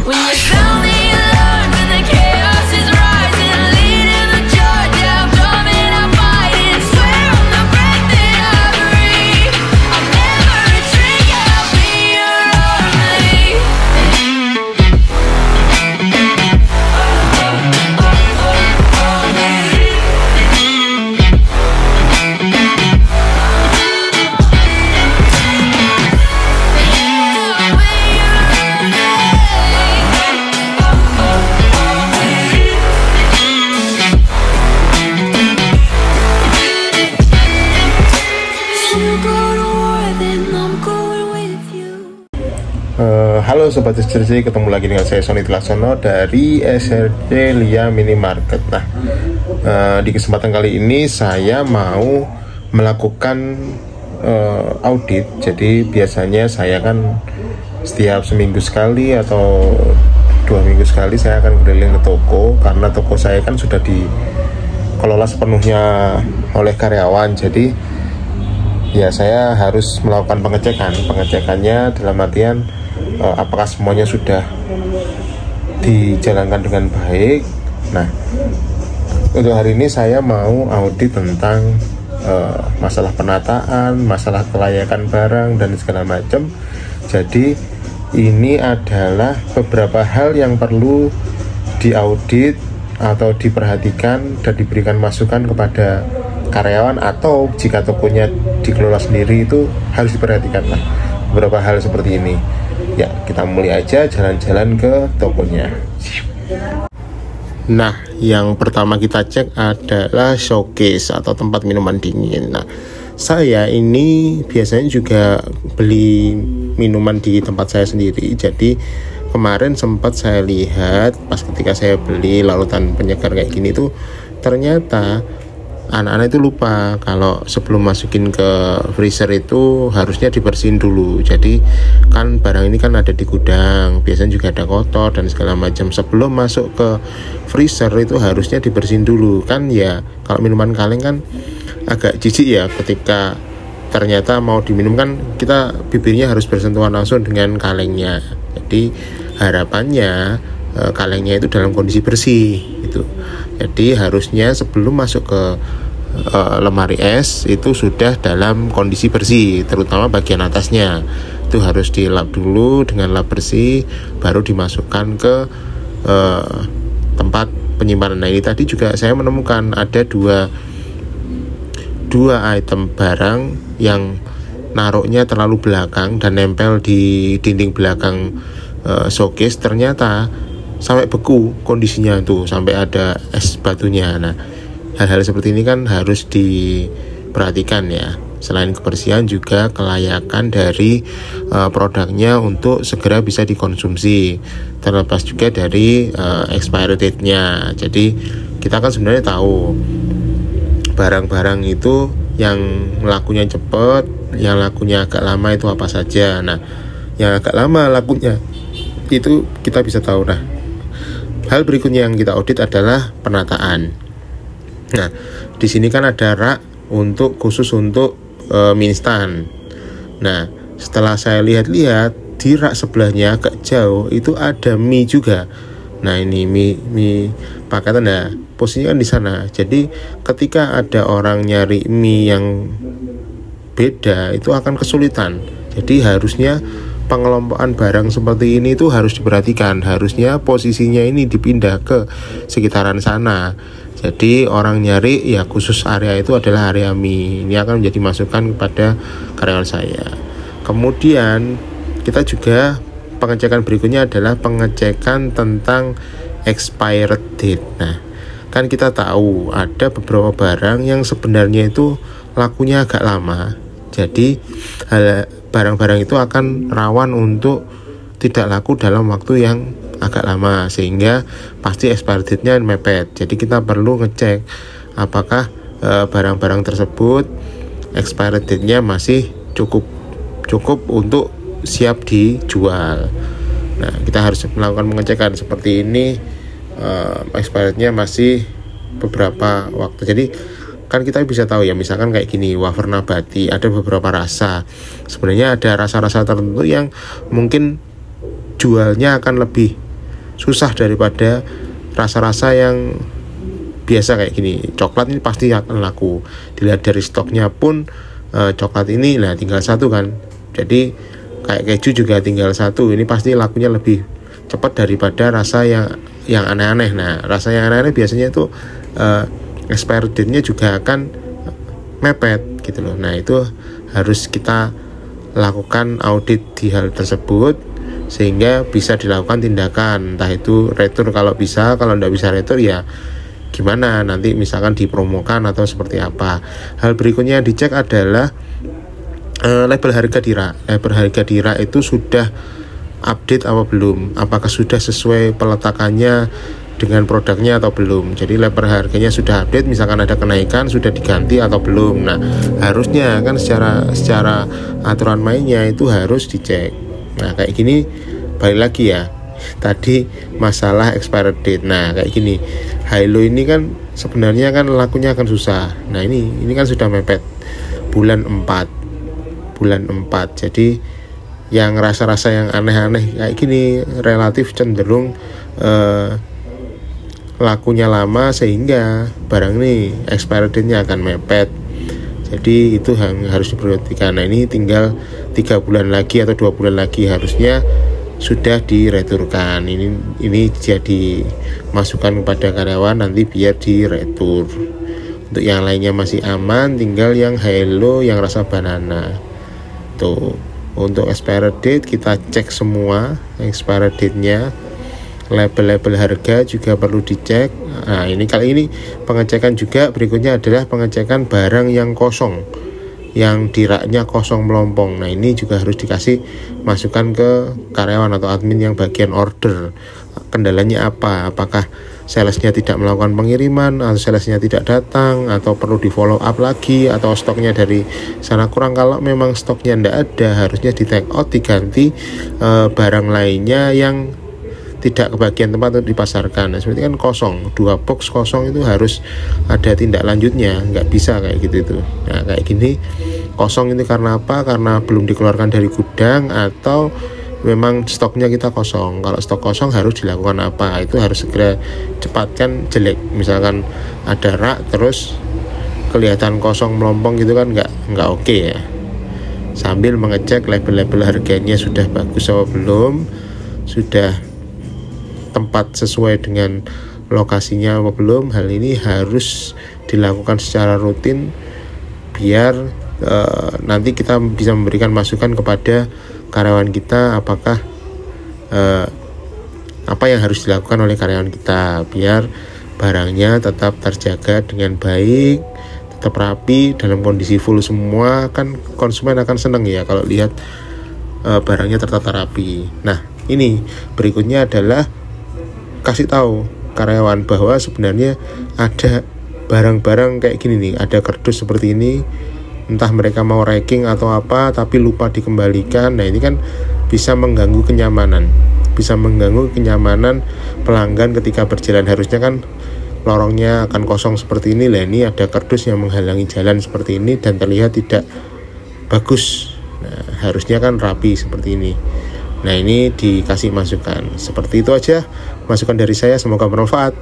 When you tell me you learn, when the chaos is rising, leading the charge, yeah, I'm coming, I'm fighting. Swear on the breath that I breathe, I'll never retreat, yeah, I'll be your only. Halo Sobat SRC, ketemu lagi dengan saya Sony Tilasono dari SRC Lia Minimarket. Nah, di kesempatan kali ini saya mau melakukan audit. Jadi biasanya saya kan setiap seminggu sekali atau 2 minggu sekali saya akan keliling ke toko, karena toko saya kan sudah dikelola sepenuhnya oleh karyawan. Jadi ya saya harus melakukan pengecekannya dalam artian apakah semuanya sudah dijalankan dengan baik. Nah, untuk hari ini saya mau audit tentang masalah penataan, masalah kelayakan barang dan segala macam. Jadi ini adalah beberapa hal yang perlu diaudit atau diperhatikan dan diberikan masukan kepada karyawan, atau jika tokonya dikelola sendiri itu harus diperhatikan lah beberapa hal seperti ini. Ya, kita mulai aja jalan-jalan ke tokonya. Nah, yang pertama kita cek adalah showcase atau tempat minuman dingin. Nah, saya ini biasanya juga beli minuman di tempat saya sendiri. Jadi kemarin sempat saya lihat pas ketika saya beli larutan penyegar kayak gini tuh, ternyata anak-anak itu lupa kalau sebelum masukin ke freezer itu harusnya dibersihin dulu. Jadi kan barang ini kan ada di gudang, biasanya juga ada kotor dan segala macam. Sebelum masuk ke freezer itu harusnya dibersihin dulu. Kan ya kalau minuman kaleng kan agak jijik ya ketika ternyata mau diminum, kan kita bibirnya harus bersentuhan langsung dengan kalengnya. Jadi harapannya kalengnya itu dalam kondisi bersih gitu. Jadi harusnya sebelum masuk ke lemari es itu sudah dalam kondisi bersih, terutama bagian atasnya itu harus dilap dulu dengan lap bersih, baru dimasukkan ke tempat penyimpanan. Nah, ini tadi juga saya menemukan ada dua item barang yang naruhnya terlalu belakang dan nempel di dinding belakang showcase, ternyata sampai beku kondisinya tuh, sampai ada es batunya. Nah, hal-hal seperti ini kan harus diperhatikan ya. Selain kebersihan juga kelayakan dari produknya untuk segera bisa dikonsumsi, terlepas juga dari expiry date-nya. Jadi kita kan sebenarnya tahu barang-barang itu yang lakunya cepat, yang lakunya agak lama itu apa saja. Nah, yang agak lama lakunya itu kita bisa tahu. Nah, hal berikutnya yang kita audit adalah penataan. Nah, di sini kan ada rak khusus untuk mie instan. Nah, setelah saya lihat-lihat di rak sebelahnya agak jauh itu ada mie juga. Nah, ini mie paketan. Nah, posisinya kan di sana. Jadi ketika ada orang nyari mie yang beda itu akan kesulitan. Jadi harusnya pengelompokan barang seperti ini itu harus diperhatikan. Harusnya posisinya ini dipindah ke sekitaran sana. Jadi orang nyari ya khusus area itu adalah area mie. Ini akan menjadi masukan kepada karyawan saya. Kemudian kita juga pengecekan berikutnya adalah pengecekan tentang expired date. Nah, kan kita tahu ada beberapa barang yang sebenarnya itu lakunya agak lama. Jadi barang-barang itu akan rawan untuk tidak laku dalam waktu yang agak lama, sehingga pasti expiry date-nya mepet. Jadi kita perlu ngecek apakah barang-barang tersebut expiry date-nya masih cukup untuk siap dijual. Nah, kita harus melakukan pengecekan seperti ini. Expiry date-nya masih beberapa waktu. Jadi kan kita bisa tahu ya, misalkan kayak gini, wafer nabati ada beberapa rasa. Sebenarnya ada rasa-rasa tertentu yang mungkin jualnya akan lebih susah daripada rasa-rasa yang biasa kayak gini. Coklat ini pasti akan laku. Dilihat dari stoknya pun coklat ini lah tinggal satu kan. Jadi kayak keju juga tinggal satu. Ini pasti lakunya lebih cepat daripada rasa yang aneh-aneh. Nah, rasa yang aneh-aneh biasanya itu expiry date-nya juga akan mepet gitu loh. Nah, itu harus kita lakukan audit di hal tersebut sehingga bisa dilakukan tindakan, entah itu retur kalau bisa, kalau tidak bisa retur ya gimana, nanti misalkan dipromokan atau seperti apa. Hal berikutnya yang dicek adalah label harga di rak. Label harga di rak itu sudah update apa belum, apakah sudah sesuai peletakannya dengan produknya atau belum. Jadi label harganya sudah update, misalkan ada kenaikan sudah diganti atau belum. Nah, harusnya kan secara aturan mainnya itu harus dicek. Nah, kayak gini balik lagi ya, tadi masalah expired date. Nah, kayak gini, Hilo ini kan sebenarnya kan lakunya akan susah. Nah, ini kan sudah mepet bulan 4. Jadi yang rasa-rasa yang aneh-aneh kayak gini relatif cenderung lakunya lama, sehingga barang ini expired date-nya akan mepet. Jadi itu harus diperhatikan. Nah, ini tinggal 3 bulan lagi atau 2 bulan lagi harusnya sudah direturkan. Ini jadi masukan kepada karyawan nanti biar diretur. Untuk yang lainnya masih aman, tinggal yang Hilo yang rasa banana. Tuh, untuk expired date kita cek semua expired date-nya. Label-label harga juga perlu dicek. Nah, ini kali ini pengecekan juga berikutnya adalah pengecekan barang yang kosong, yang di raknya kosong melompong. Nah, ini juga harus dikasih masukan ke karyawan atau admin yang bagian order. Kendalanya apa? Apakah salesnya tidak melakukan pengiriman, atau salesnya tidak datang, atau perlu di follow up lagi, atau stoknya dari sana kurang. Kalau memang stoknya tidak ada, harusnya di take out, diganti barang lainnya yang tidak kebagian tempat untuk dipasarkan. Nah, seperti kan kosong, 2 box kosong itu harus ada tindak lanjutnya, nggak bisa kayak gitu itu. Nah, kayak gini kosong ini karena apa? Karena belum dikeluarkan dari gudang atau memang stoknya kita kosong. Kalau stok kosong harus dilakukan apa? Itu harus segera cepat, kan jelek. Misalkan ada rak terus kelihatan kosong melompong gitu kan nggak oke ya. Sambil mengecek label-label harganya sudah bagus atau belum, sudah tempat sesuai dengan lokasinya apa belum. Hal ini harus dilakukan secara rutin biar nanti kita bisa memberikan masukan kepada karyawan kita apakah apa yang harus dilakukan oleh karyawan kita biar barangnya tetap terjaga dengan baik, tetap rapi dalam kondisi full semua. Kan konsumen akan senang ya kalau lihat barangnya tertata rapi. Nah, ini berikutnya adalah kasih tahu karyawan bahwa sebenarnya ada barang-barang kayak gini nih, ada kardus seperti ini, entah mereka mau racking atau apa tapi lupa dikembalikan. Nah, ini kan bisa mengganggu kenyamanan pelanggan ketika berjalan. Harusnya kan lorongnya akan kosong seperti ini lah, ini ada kardus yang menghalangi jalan seperti ini dan terlihat tidak bagus. Nah, harusnya kan rapi seperti ini. Nah, ini dikasih masukan. Seperti itu aja masukan dari saya, semoga bermanfaat.